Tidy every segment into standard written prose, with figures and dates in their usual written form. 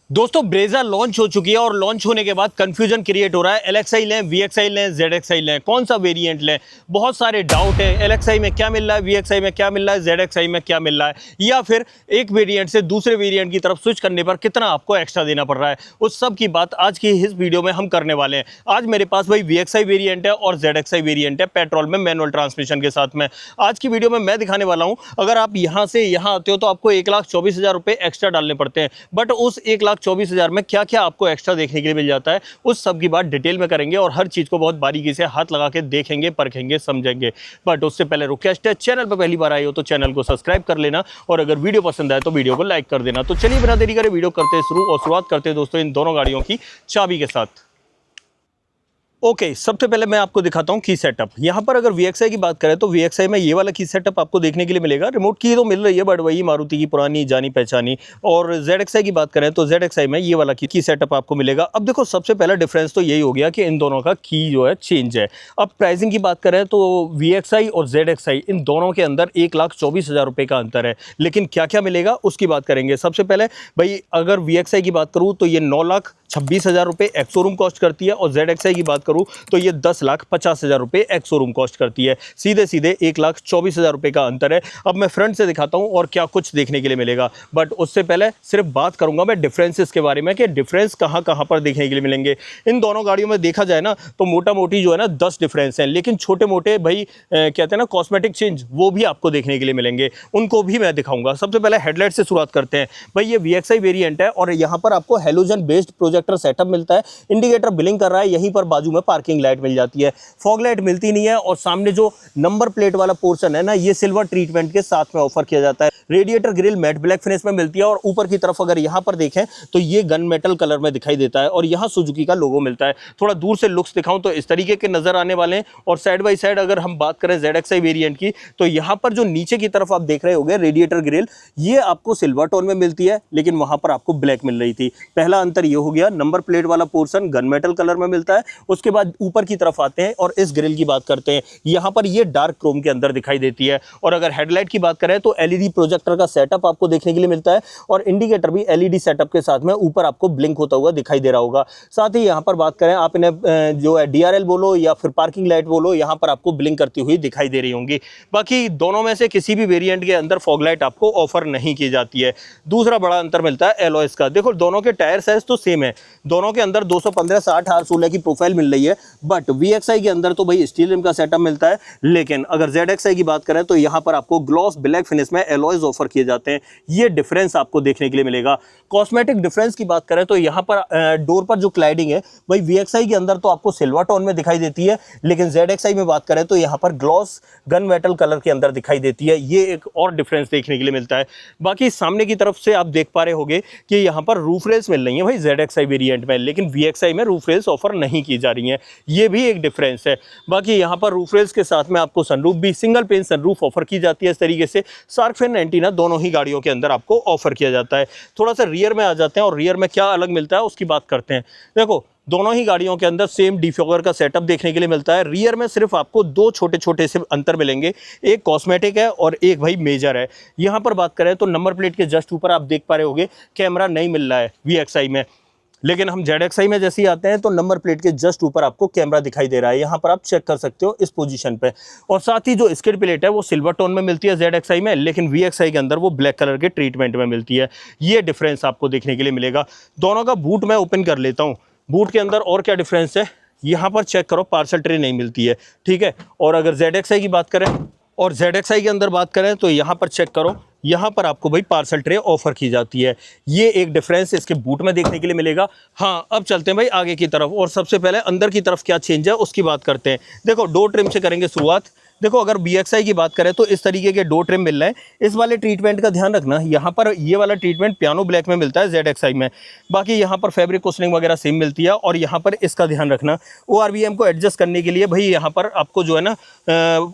दोस्तों Brezza launch हो चुकी है और लॉन्च होने के बाद कंफ्यूजन क्रिएट हो रहा है। LXi लें, VXi लें, ZXi लें, कौन सा वेरिएंट लें। बहुत सारे डाउट है, LXi में क्या मिल रहा है, VXi में क्या मिल रहा है, ZXi में क्या मिल रहा है, या फिर एक वेरिएंट से दूसरे वेरिएंट की तरफ स्विच करने पर कितना आपको एक्स्ट्रा देना पड़ रहा है। उस सब की बात आज की इस वीडियो में हम करने वाले हैं। आज मेरे पास भाई VXi वेरिएंट है और ZXi वेरिएंट है, पेट्रोल में मैनुअल ट्रांसमिशन के साथ में। आज की वीडियो में मैं दिखाने वाला हूँ, अगर आप यहाँ से यहाँ आते हो तो आपको 1,24,000 रुपये एक्स्ट्रा डालने पड़ते हैं, बट उस 1,24,000 में क्या क्या आपको एक्स्ट्रा देखने के लिए मिल जाता है, उस सब की बात डिटेल में करेंगे और हर चीज़ को बहुत बारीकी से हाथ लगा के देखेंगे, परखेंगे, समझेंगे। बट उससे पहले रिक्वेस्ट है, चैनल पर पहली बार आए हो तो चैनल को सब्सक्राइब कर लेना और अगर वीडियो पसंद आए तो वीडियो को लाइक कर देना। तो चलिए बिना देरी करे वीडियो करते हैं शुरू और शुरुआत करते हैं दोस्तों इन दोनों गाड़ियों की चाबी के साथ। ओके, सबसे पहले मैं आपको दिखाता हूँ की सेटअप। यहाँ पर अगर VXi की बात करें तो VXi में ये वाला की सेटअप आपको देखने के लिए मिलेगा। रिमोट की तो मिल रही है बट वही मारुति की पुरानी जानी पहचानी। और ZXi की बात करें तो ZXi में ये वाला की सेटअप आपको मिलेगा। अब देखो सबसे पहला डिफरेंस तो यही हो गया कि इन दोनों का की जो है चेंज है। अब प्राइसिंग की बात करें तो VXi और ZXi इन दोनों के अंदर 1,24,000 रुपये का अंतर है। लेकिन क्या क्या मिलेगा उसकी बात करेंगे। सबसे पहले भाई अगर VXi की बात करूँ तो ये 9,26,000 रुपये एक्स शोरूम कॉस्ट करती है और ZXi की बात करूँ तो ये 10,50,000 रुपये एक्स शोरूम कॉस्ट करती है। सीधे सीधे 1,24,000 रुपये का अंतर है। अब मैं फ्रंट से दिखाता हूँ और क्या कुछ देखने के लिए मिलेगा, बट उससे पहले सिर्फ बात करूंगा मैं डिफरेंसेस के बारे में कि डिफरेंस कहाँ कहाँ पर देखने के लिए मिलेंगे। इन दोनों गाड़ियों में देखा जाए ना तो मोटा मोटी जो है ना 10 डिफरेंस हैं, लेकिन छोटे मोटे भाई कहते हैं ना कॉस्मेटिक चेंज, वो भी आपको देखने के लिए मिलेंगे, उनको भी मैं दिखाऊंगा। सबसे पहले हेडलाइट से शुरुआत करते हैं। भाई ये VXi वेरिएंट है और यहाँ पर आपको हेलोजन बेस्ड प्रोजेक्टर सेटअप मिलता है। इंडिकेटर ब्लिंक कर रहा है, यहीं पर बाजू में पार्किंग लाइट मिल जाती है। फॉग लाइट मिलती नहीं है और सामने जो नंबर प्लेट वाला पोर्शन है ना, ये सिल्वर ट्रीटमेंट के साथ में ऑफर किया जाता है। Radiator grille matte black finish में मिलती है और ऊपर की तरफ अगर यहाँ पर देखें तो ये गन मेटल कलर में दिखाई देता है और यहाँ सुजुकी का लोगो मिलता है। थोड़ा दूर से लुक्स दिखाऊं तो इस तरीके के नजर आने वाले हैं। और साइड बाई साइड अगर हम बात करें ZXi वेरिएंट की तो यहाँ पर जो नीचे की तरफ आप देख रहे होंगे रेडिएटर ग्रिल, ये आपको सिल्वर टोन में मिलती है लेकिन वहां पर आपको ब्लैक मिल रही थी। पहला अंतर ये हो गया, नंबर प्लेट वाला पोर्शन गन मेटल कलर में मिलता है। उसके बाद ऊपर की तरफ आते हैं और इस ग्रिल की बात करते हैं, यहाँ पर ये डार्क क्रोम के अंदर दिखाई देती है। और अगर हेडलाइट की बात करें तो LED प्रोजेक्टर का सेटअप आपको देखने के लिए मिलता है और इंडिकेटर भी LED सेटअप के साथ में ऊपर आपको ब्लिंक होता हुआ दिखाई दे रहा होगा। साथ ही यहाँ पर बात करें आप इन्हें जो है DRL बोलो या फिर पार्किंग लाइट बोलो, यहाँ पर आपको ब्लिंक करती हुई दिखाई दे रही होंगी। बाकी दोनों में से किसी भी वेरिएंट के अंदर फॉग लाइट आपको ऑफर नहीं की जाती है। दूसरा बड़ा अंतर मिलता है एलॉयज का। देखो दोनों के टायर साइज तो सेम है, दोनों के अंदर 215/60 R16 की प्रोफाइल मिल रही है, बट VXi के अंदर तो भाई स्टील रिम का सेटअप मिलता है। लेकिन अगर ZXi की बात करें तो यहाँ पर आपको ग्लॉस ब्लैक फिनिश में एलॉयज ऑफर किए जाते हैं। ये डिफरेंस आपको देखने के लिए मिलेगा। कॉस्मेटिक डिफरेंस की बात करें तो यहाँ पर डोर पर जो क्लाइडिंग है भाई VXi के अंदर तो आपको सिल्वर टोन में दिखाई देती है, लेकिन ZXi में बात करें तो यहाँ पर ग्लॉस गन मेटल कलर के अंदर दिखाई देती है। ये एक और डिफरेंस देखने के लिए मिलता है। बाकी सामने की तरफ से आप देख पा रहे होंगे कि यहाँ पर रूफ रेल्स मिल रही है भाई ZXi वेरिएंट में, लेकिन VXi में रूफ रेल्स ऑफर नहीं की जा रही हैं। ये भी एक डिफरेंस है। बाकी यहाँ पर रूफ रेल्स के साथ में आपको सनरूफ भी, सिंगल पेन सनरूफ ऑफर की जाती है। इस तरीके से शार्क फिन एंटीना दोनों ही गाड़ियों के अंदर आपको ऑफर किया जाता है। थोड़ा सा रियर में आ जाते हैं और रियर में क्या अलग मिलता है उसकी बात करते हैं। देखो दोनों ही गाड़ियों के अंदर सेम डिफॉगर का सेटअप देखने के लिए मिलता है। रियर में सिर्फ आपको दो छोटे छोटे से अंतर मिलेंगे, एक कॉस्मेटिक है और एक भाई मेजर है। यहाँ पर बात करें तो नंबर प्लेट के जस्ट ऊपर आप देख पा रहे होंगे कैमरा नहीं मिल रहा है VXi में, लेकिन हम ZXi में जैसे ही आते हैं तो नंबर प्लेट के जस्ट ऊपर आपको कैमरा दिखाई दे रहा है। यहाँ पर आप चेक कर सकते हो इस पोजीशन पे। और साथ ही जो स्किड प्लेट है वो सिल्वर टोन में मिलती है ZXi में, लेकिन VXi के अंदर वो ब्लैक कलर के ट्रीटमेंट में मिलती है। ये डिफरेंस आपको देखने के लिए मिलेगा। दोनों का बूट मैं ओपन कर लेता हूँ। बूट के अंदर और क्या डिफरेंस है यहाँ पर चेक करो, पार्सल ट्रे नहीं मिलती है, ठीक है। और अगर ZXi की बात करें और ZXi के अंदर बात करें तो यहाँ पर चेक करो, यहाँ पर आपको भाई पार्सल ट्रे ऑफर की जाती है। ये एक डिफरेंस इसके बूट में देखने के लिए मिलेगा। हाँ, अब चलते हैं भाई आगे की तरफ और सबसे पहले अंदर की तरफ क्या चेंज है उसकी बात करते हैं। देखो डोर ट्रिम से करेंगे शुरुआत। देखो अगर VXi की बात करें तो इस तरीके के डोर ट्रिम मिल रहे हैं। इस वाले ट्रीटमेंट का ध्यान रखना, यहाँ पर ये वाला ट्रीटमेंट पियानो ब्लैक में मिलता है ZXi में। बाकी यहाँ पर फैब्रिक कुशनिंग वगैरह सेम मिलती है। और यहाँ पर इसका ध्यान रखना, ORVM को एडजस्ट करने के लिए भाई यहाँ पर आपको जो है ना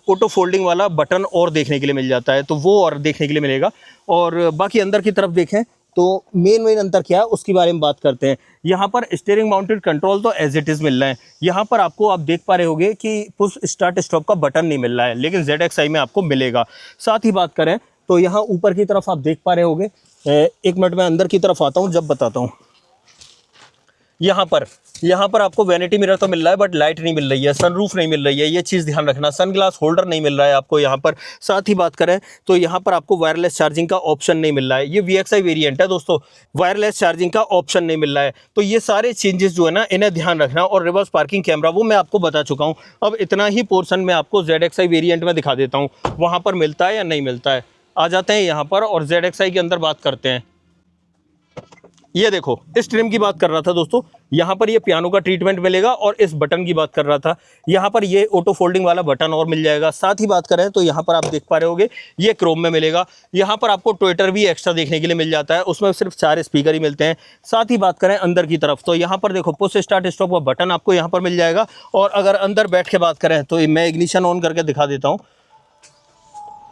ऑटो फोल्डिंग वाला बटन और देखने के लिए मिल जाता है, तो वो और देखने के लिए मिलेगा। और बाकी अंदर की तरफ देखें तो मेन अंतर क्या है उसके बारे में बात करते हैं। यहाँ पर स्टीयरिंग माउंटेड कंट्रोल तो एज इट इज़ मिल रहा है। यहाँ पर आपको आप देख पा रहे होंगे कि पुश स्टार्ट स्टॉप का बटन नहीं मिल रहा है, लेकिन ZXi में आपको मिलेगा। साथ ही बात करें तो यहाँ ऊपर की तरफ आप देख पा रहे होंगे, एक मिनट में अंदर की तरफ आता हूँ जब बताता हूँ। यहाँ पर आपको वैनिटी मिरर तो मिल रहा है बट लाइट नहीं मिल रही है, सनरूफ नहीं मिल रही है, ये चीज़ ध्यान रखना। सन ग्लास होल्डर नहीं मिल रहा है आपको यहाँ पर। साथ ही बात करें तो यहाँ पर आपको वायरलेस चार्जिंग का ऑप्शन नहीं मिल रहा है। ये VXI वेरिएंट है दोस्तों, वायरलेस चार्जिंग का ऑप्शन नहीं मिल रहा है। तो ये सारे चेंजेस जो है ना, इन्हें ध्यान रखना। और रिवर्स पार्किंग कैमरा वो मैं आपको बता चुका हूँ। अब इतना ही पोर्शन में आपको ZXI वेरिएंट में दिखा देता हूँ, वहाँ पर मिलता है या नहीं मिलता है। आ जाते हैं यहाँ पर और ZXI के अंदर बात करते हैं। ये देखो, इस ट्रिम की बात कर रहा था दोस्तों, यहाँ पर ये पियानो का ट्रीटमेंट मिलेगा। और इस बटन की बात कर रहा था, यहाँ पर ये ऑटो फोल्डिंग वाला बटन और मिल जाएगा। साथ ही बात करें तो यहाँ पर आप देख पा रहे होगे ये क्रोम में मिलेगा। यहाँ पर आपको ट्विटर भी एक्स्ट्रा देखने के लिए मिल जाता है, उसमें सिर्फ 4 स्पीकर ही मिलते हैं। साथ ही बात करें अंदर की तरफ तो यहाँ पर देखो पुश स्टार्ट स्टॉप का बटन आपको यहाँ पर मिल जाएगा। और अगर अंदर बैठ के बात करें तो मैं इग्निशन ऑन करके दिखा देता हूँ।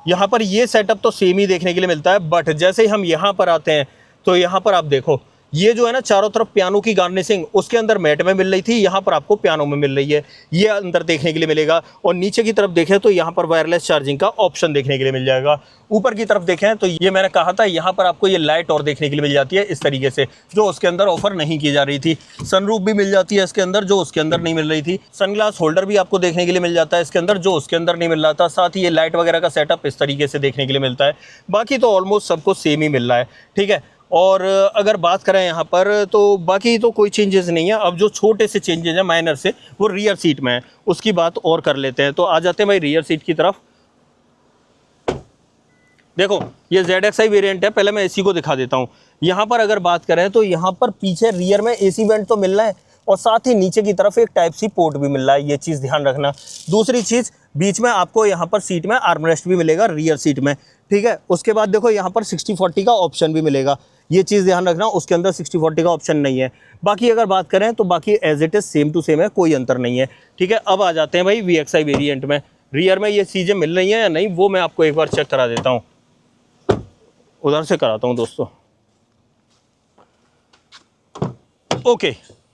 यहाँ पर ये सेटअप तो सेम ही देखने के लिए मिलता है, बट जैसे ही हम यहाँ पर आते हैं तो यहाँ पर आप देखो ये जो है ना चारों तरफ पियानो की गार्निशिंग उसके अंदर मैट में मिल रही थी, यहाँ पर आपको पियानो में मिल रही है। ये अंदर देखने के लिए मिलेगा। और नीचे की तरफ देखें तो यहाँ पर वायरलेस चार्जिंग का ऑप्शन देखने के लिए मिल जाएगा। ऊपर की तरफ देखें तो ये मैंने कहा था, यहाँ पर आपको ये लाइट और देखने के लिए मिल जाती है इस तरीके से, जो उसके अंदर ऑफर नहीं की जा रही थी। सनरूफ भी मिल जाती है इसके अंदर, जो उसके अंदर नहीं मिल रही थी। सनग्लास होल्डर भी आपको देखने के लिए मिल जाता है इसके अंदर, जो उसके अंदर नहीं मिल रहा था। साथ ही ये लाइट वगैरह का सेटअप इस तरीके से देखने के लिए मिलता है। बाकी तो ऑलमोस्ट सबको सेम ही मिल रहा है, ठीक है। और अगर बात करें यहाँ पर तो बाकी तो कोई चेंजेस नहीं है। अब जो छोटे से चेंजेस हैं माइनर से, वो रियर सीट में है, उसकी बात और कर लेते हैं। तो आ जाते हैं भाई रियर सीट की तरफ। देखो ये ZXI वेरिएंट है, पहले मैं AC को दिखा देता हूँ। यहाँ पर अगर बात करें तो यहाँ पर पीछे रियर में AC वेंट तो मिल रहा है और साथ ही नीचे की तरफ एक टाइप सी पोर्ट भी मिल रहा है, ये चीज़ ध्यान रखना। दूसरी चीज़, बीच में आपको यहाँ पर सीट में आर्मरेस्ट भी मिलेगा रियर सीट में, ठीक है। उसके बाद देखो यहाँ पर 60/40 का ऑप्शन भी मिलेगा, ये चीज़ ध्यान रखना। उसके अंदर 60/40 का ऑप्शन नहीं है। बाकी अगर बात करें तो बाकी as it is same to same है, कोई अंतर नहीं है, ठीक है। अब आ जाते हैं भाई VXI वेरिएंट में। रियर में ये चीज़ें मिल रही हैं या नहीं वो मैं आपको एक बार चेक करा देता हूँ, उधर से कराता हूँ दोस्तों। ओके,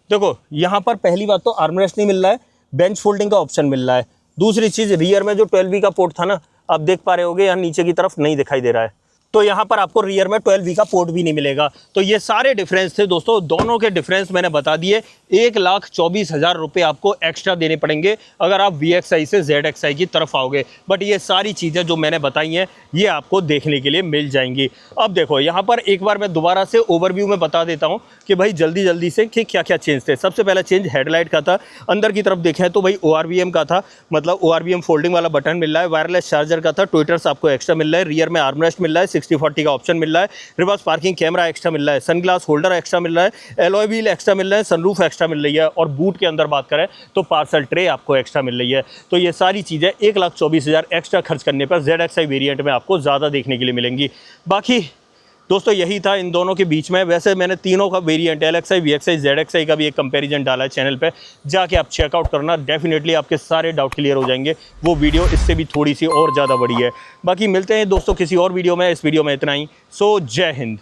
देखो यहाँ पर पहली बात तो आर्मरेस्ट नहीं मिल रहा है, बेंच फोल्डिंग का ऑप्शन मिल रहा है। दूसरी चीज़, रियर में जो 12V का पोर्ट था ना, आप देख पा रहे होगे यहाँ नीचे की तरफ नहीं दिखाई दे रहा है, तो यहाँ पर आपको रियर में 12V का पोर्ट भी नहीं मिलेगा। तो ये सारे डिफरेंस थे दोस्तों, दोनों के डिफरेंस मैंने बता दिए। 1,24,000 रुपये आपको एक्स्ट्रा देने पड़ेंगे अगर आप VXI से ZXI की तरफ आओगे। बट ये सारी चीज़ें जो मैंने बताई हैं ये आपको देखने के लिए मिल जाएंगी। अब देखो यहाँ पर एक बार मैं दोबारा से ओवरव्यू में बता देता हूँ कि भाई जल्दी जल्दी से कि क्या क्या चेंज थे। सबसे पहला चेंज हेडलाइट का था। अंदर की तरफ देखें तो भाई ORVM का था, मतलब ORVM फोल्डिंग वाला बटन मिल रहा है। वायरलेस चार्जर का था, ट्विटर्स आपको एक्स्ट्रा मिल रहा है। रियर में आर्मरेस्ट मिल रहा है, 60/40 का ऑप्शन मिल रहा है। रिवर्स पार्किंग कैमरा एक्स्ट्रा मिल रहा है, सनग्लास होल्डर एक्स्ट्रा मिल रहा है, एलॉय व्हील एक्स्ट्रा मिल रहा है, सनरूफ एक्स्ट्रा मिल रही है। और बूट के अंदर बात करें तो पार्सल ट्रे आपको एक्स्ट्रा मिल रही है। तो ये सारी चीज़ें 1,24,000 एक्स्ट्रा खर्च करने पर ZXI वेरिएंट में आपको ज़्यादा देखने के लिए मिलेंगी। बाकी दोस्तों यही था इन दोनों के बीच में। वैसे मैंने तीनों का वेरिएंट LXI, VXI, ZXI का भी एक कंपैरिजन डाला है चैनल पे, जाके आप चेकआउट करना। डेफिनेटली आपके सारे डाउट क्लियर हो जाएंगे। वो वीडियो इससे भी थोड़ी सी और ज़्यादा बड़ी है। बाकी मिलते हैं दोस्तों किसी और वीडियो में। इस वीडियो में इतना ही। सो जय हिंद।